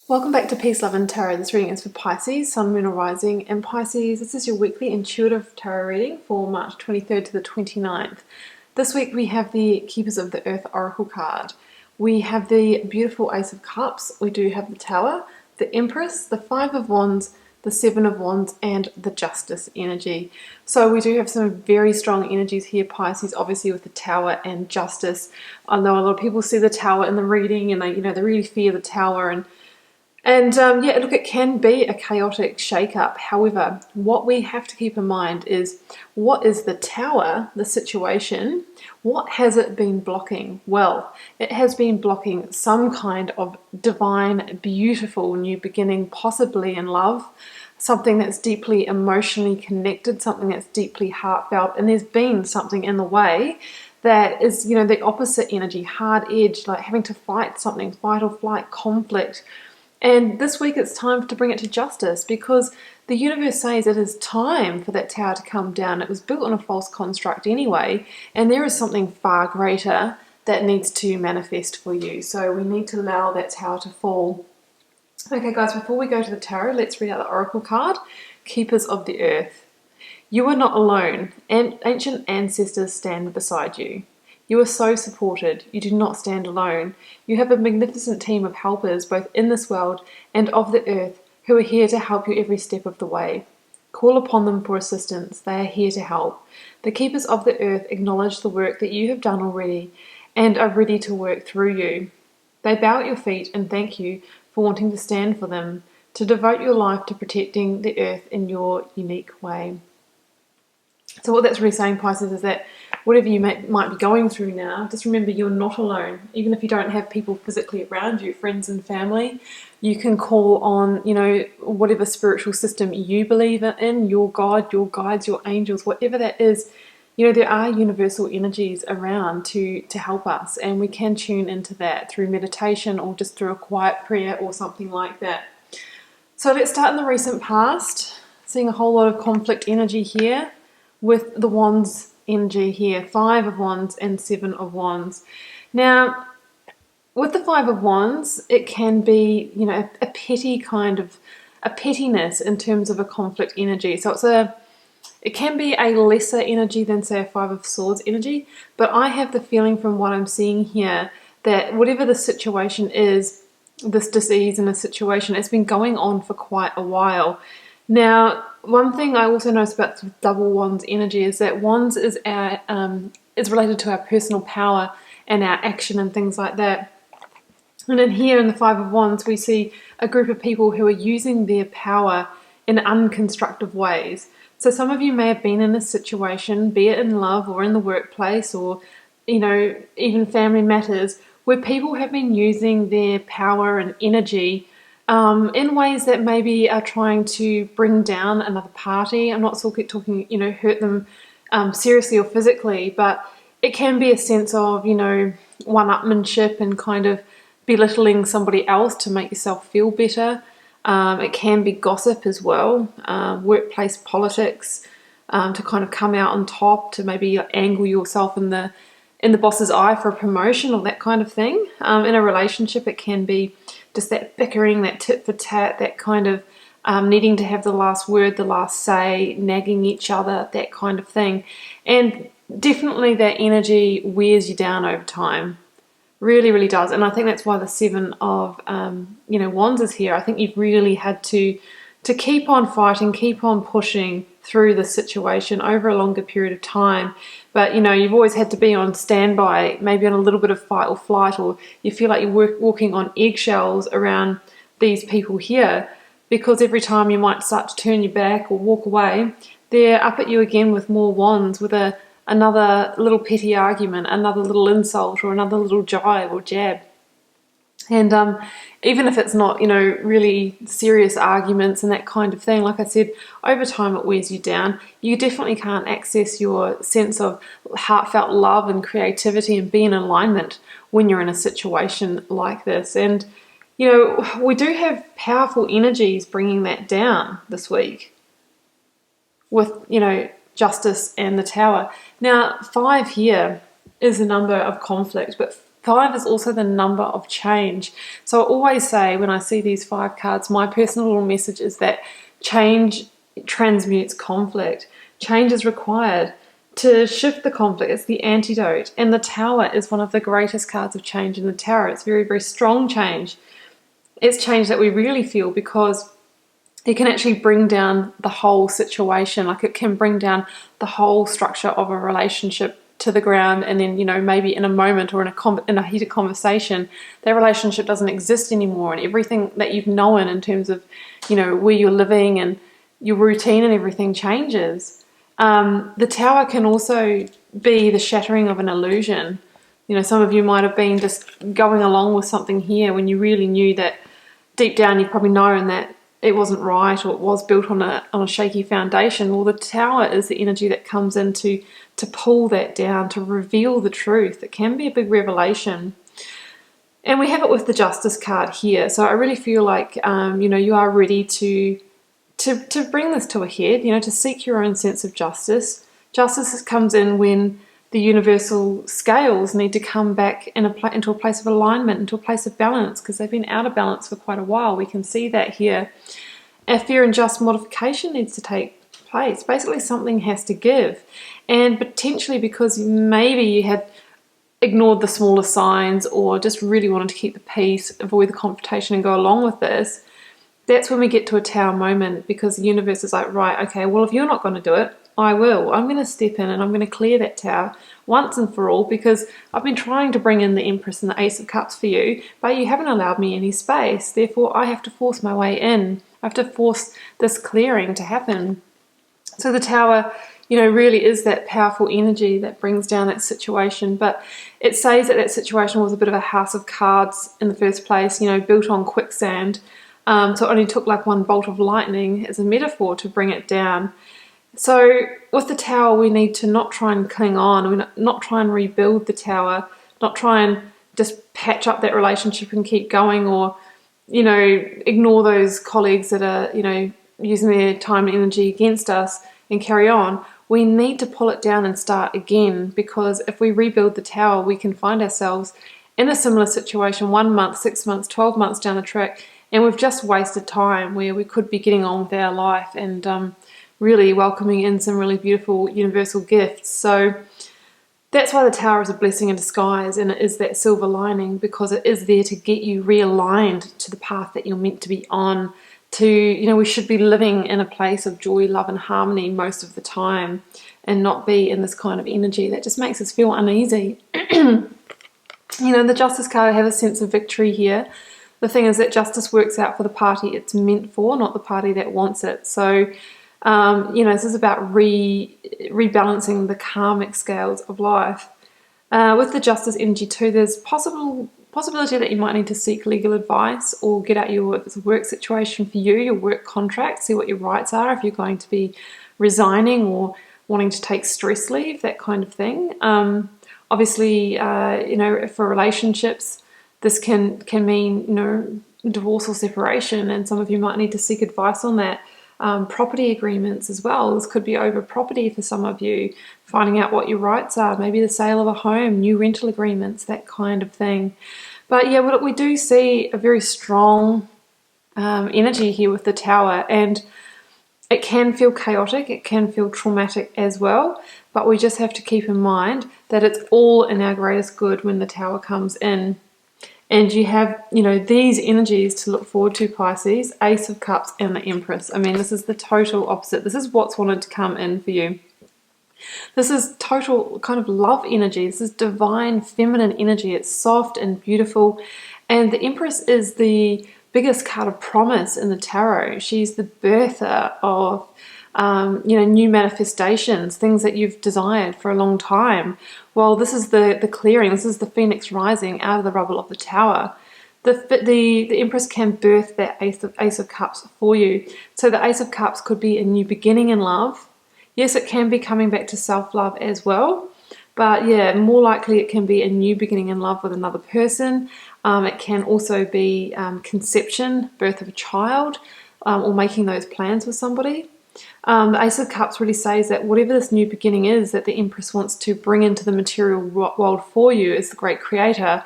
Welcome back to Peace, Love and Tarot. This reading is for Pisces, Sun, Moon or Rising. And Pisces, this is your weekly intuitive tarot reading for March 23rd to the 29th. This week we have the Keepers of the Earth Oracle card. We have the beautiful Ace of Cups. We do have the Tower, the Empress, the Five of Wands, the Seven of Wands, and the Justice energy. So we do have some very strong energies here, Pisces, obviously with the Tower and Justice. I know a lot of people see the Tower in the reading and they really fear the Tower and yeah, look, it can be a chaotic shake-up. However, what we have to keep in mind is, what is the Tower, the situation? What has it been blocking? Well, it has been blocking some kind of divine, beautiful new beginning, possibly in love, something that's deeply emotionally connected, something that's deeply heartfelt, and there's been something in the way that is, the opposite energy, hard-edged, like having to fight something, fight or flight, conflict. And this week it's time to bring it to justice, because the universe says it is time for that tower to come down. It was built on a false construct anyway, and there is something far greater that needs to manifest for you. So we need to allow that tower to fall. Okay guys, before we go to the tarot, let's read out the oracle card, Keepers of the Earth. You are not alone, and ancient ancestors stand beside you. You are so supported. You do not stand alone. You have a magnificent team of helpers both in this world and of the earth who are here to help you every step of the way. Call upon them for assistance. They are here to help. The keepers of the earth acknowledge the work that you have done already and are ready to work through you. They bow at your feet and thank you for wanting to stand for them, to devote your life to protecting the earth in your unique way. So what that's really saying, Pisces, is that whatever you might be going through now, just remember you're not alone. Even if you don't have people physically around you, friends and family, you can call on, whatever spiritual system you believe in, your God, your guides, your angels, whatever that is. There are universal energies around to help us, and we can tune into that through meditation or just through a quiet prayer or something like that. So let's start in the recent past, seeing a whole lot of conflict energy here with the Wands energy here, Five of Wands and Seven of Wands. Now, with the Five of Wands, it can be, a petty kind of, a pettiness in terms of a conflict energy. So it can be a lesser energy than, say, a Five of Swords energy, but I have the feeling from what I'm seeing here that whatever the situation is, this disease in a situation, it's been going on for quite a while. Now, one thing I also notice about double Wands energy is that Wands is related to our personal power and our action and things like that. And in here, in the Five of Wands, we see a group of people who are using their power in unconstructive ways. So some of you may have been in a situation, be it in love or in the workplace or, even family matters, where people have been using their power and energy in ways that maybe are trying to bring down another party. I'm not talking, hurt them seriously or physically, but it can be a sense of, one-upmanship and kind of belittling somebody else to make yourself feel better. It can be gossip as well, workplace politics, to kind of come out on top, to maybe angle yourself in the boss's eye for a promotion or that kind of thing. In a relationship, it can be just that bickering, that tit for tat, that kind of needing to have the last word, the last say, nagging each other, that kind of thing. And definitely that energy wears you down over time. Really, really does. And I think that's why the Seven of Wands is here. I think you've really had to keep on fighting, keep on pushing through the situation over a longer period of time. But, you've always had to be on standby, maybe on a little bit of fight or flight, or you feel like you're walking on eggshells around these people here, because every time you might start to turn your back or walk away, they're up at you again with more wands, with another little petty argument, another little insult, or another little jibe or jab. And even if it's not, really serious arguments and that kind of thing, like I said, over time it wears you down. You definitely can't access your sense of heartfelt love and creativity and be in alignment when you're in a situation like this. And, we do have powerful energies bringing that down this week with, Justice and the Tower. Now, 5 here is a number of conflict, but 5 is also the number of change. So I always say when I see these 5 cards, my personal little message is that change transmutes conflict. Change is required to shift the conflict. It's the antidote. And the Tower is one of the greatest cards of change in the tarot. It's very, very strong change. It's change that we really feel because it can actually bring down the whole situation. Like it can bring down the whole structure of a relationship to the ground, and then, you know, maybe in a moment or in a heated conversation, that relationship doesn't exist anymore, and everything that you've known in terms of, you know, where you're living and your routine and everything changes. The Tower can also be the shattering of an illusion. You know, some of you might have been just going along with something here when you really knew that deep down you've probably known that it wasn't right, or it was built on a shaky foundation. Well, the Tower is the energy that comes in to pull that down, to reveal the truth. It can be a big revelation. And we have it with the Justice card here. So I really feel like, you know, you are ready to bring this to a head, you know, to seek your own sense of justice. Justice comes in when the universal scales need to come back into a place of alignment, into a place of balance, because they've been out of balance for quite a while. We can see that here. A fair and just modification needs to take place. Basically, something has to give. And potentially because maybe you had ignored the smaller signs or just really wanted to keep the peace, avoid the confrontation and go along with this, that's when we get to a Tower moment, because the universe is like, right, okay, well, if you're not going to do it, I will. I'm going to step in and I'm going to clear that Tower once and for all, because I've been trying to bring in the Empress and the Ace of Cups for you, but you haven't allowed me any space. Therefore, I have to force my way in. I have to force this clearing to happen. So the Tower, you know, really is that powerful energy that brings down that situation. But it says that that situation was a bit of a house of cards in the first place, you know, built on quicksand. So it only took like one bolt of lightning as a metaphor to bring it down. So with the Tower, we need to not try and cling on, not try and rebuild the Tower, not try and just patch up that relationship and keep going, or, you know, ignore those colleagues that are, you know, using their time and energy against us and carry on. We need to pull it down and start again, because if we rebuild the Tower, we can find ourselves in a similar situation 1 month, 6 months, 12 months down the track, and we've just wasted time where we could be getting on with our life and really welcoming in some really beautiful universal gifts. So that's why the Tower is a blessing in disguise, and it is that silver lining, because it is there to get you realigned to the path that you're meant to be on. To, you know, we should be living in a place of joy, love and harmony most of the time, and not be in this kind of energy that just makes us feel uneasy. You know, the Justice card, I have a sense of victory here. The thing is that justice works out for the party it's meant for, not the party that wants it. So, you know, this is about rebalancing the karmic scales of life. With the Justice energy too, there's possibility that you might need to seek legal advice or get out if it's a work situation for you, your work contract, see what your rights are, if you're going to be resigning or wanting to take stress leave, that kind of thing. Obviously, you know, for relationships, this can mean, you know, divorce or separation, and some of you might need to seek advice on that. Property agreements as well. This could be over property for some of you, finding out what your rights are, maybe the sale of a home, new rental agreements, that kind of thing. But yeah, we do see a very strong energy here with the Tower, and it can feel chaotic, it can feel traumatic as well, but we just have to keep in mind that it's all in our greatest good when the Tower comes in. And you have, you know, these energies to look forward to, Pisces, Ace of Cups and the Empress. I mean, this is the total opposite. This is what's wanted to come in for you. This is total kind of love energy. This is divine feminine energy. It's soft and beautiful. And the Empress is the biggest card of promise in the tarot. She's the birther of you know, new manifestations, things that you've desired for a long time. Well, this is the clearing. This is the phoenix rising out of the rubble of the Tower. The Empress can birth that Ace of Cups for you. So the Ace of Cups could be a new beginning in love. Yes, it can be coming back to self-love as well. But yeah, more likely it can be a new beginning in love with another person. It can also be conception, birth of a child, or making those plans with somebody. The Ace of Cups really says that whatever this new beginning is that the Empress wants to bring into the material world for you as the great creator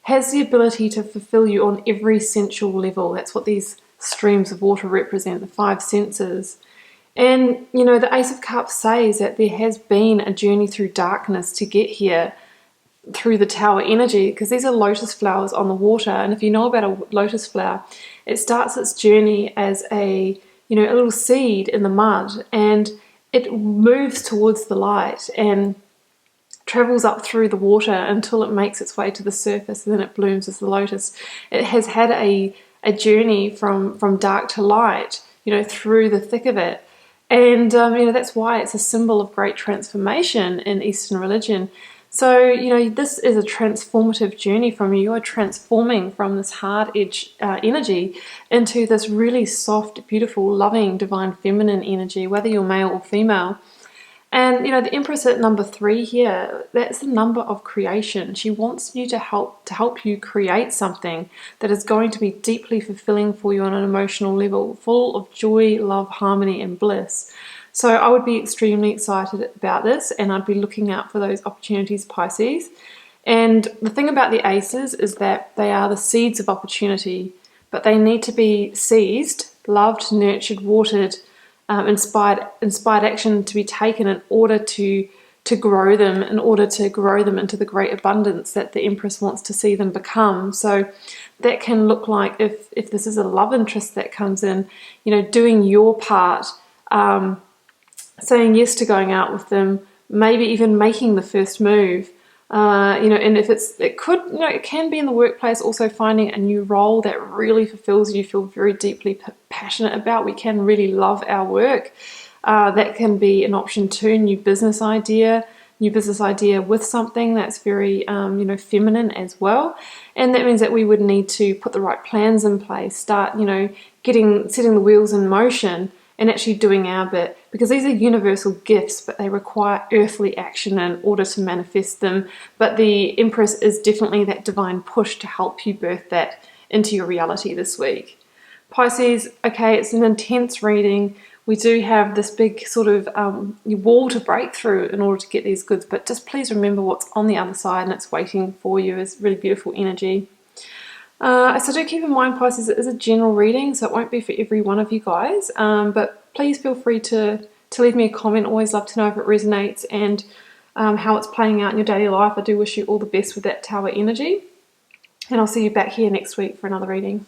has the ability to fulfill you on every sensual level. That's what these streams of water represent, the five senses. And, you know, the Ace of Cups says that there has been a journey through darkness to get here through the tower energy, because these are lotus flowers on the water. And if you know about a lotus flower, it starts its journey as a, you know, a little seed in the mud, and it moves towards the light and travels up through the water until it makes its way to the surface, and then it blooms as the lotus. It has had a journey from dark to light, you know, through the thick of it. And, you know, that's why it's a symbol of great transformation in Eastern religion. So, you know, this is a transformative journey from you. You are transforming from this hard edge energy into this really soft, beautiful, loving, divine feminine energy, whether you're male or female. And, you know, the Empress at number 3 here, that's the number of creation. She wants you to help you create something that is going to be deeply fulfilling for you on an emotional level, full of joy, love, harmony, and bliss. So I would be extremely excited about this, and I'd be looking out for those opportunities, Pisces. And the thing about the aces is that they are the seeds of opportunity, but they need to be seized, loved, nurtured, watered, inspired action to be taken in order to grow them, in order to grow them into the great abundance that the Empress wants to see them become. So that can look like, if this is a love interest that comes in, you know, doing your part, saying yes to going out with them, maybe even making the first move. You know, and if it can be in the workplace, also finding a new role that really fulfills you, feel very deeply passionate about. We can really love our work. That can be an option too. New business idea with something that's very, you know, feminine as well. And that means that we would need to put the right plans in place, start, you know, setting the wheels in motion, and actually doing our bit, because these are universal gifts, but they require earthly action in order to manifest them. But the Empress is definitely that divine push to help you birth that into your reality this week. Pisces, okay, it's an intense reading. We do have this big sort of wall to break through in order to get these goods, but just please remember what's on the other side, and it's waiting for you as really beautiful energy. So do keep in mind, Pisces, it is a general reading, so it won't be for every one of you guys, but please feel free to leave me a comment. Always love to know if it resonates and how it's playing out in your daily life. I do wish you all the best with that tower energy, and I'll see you back here next week for another reading.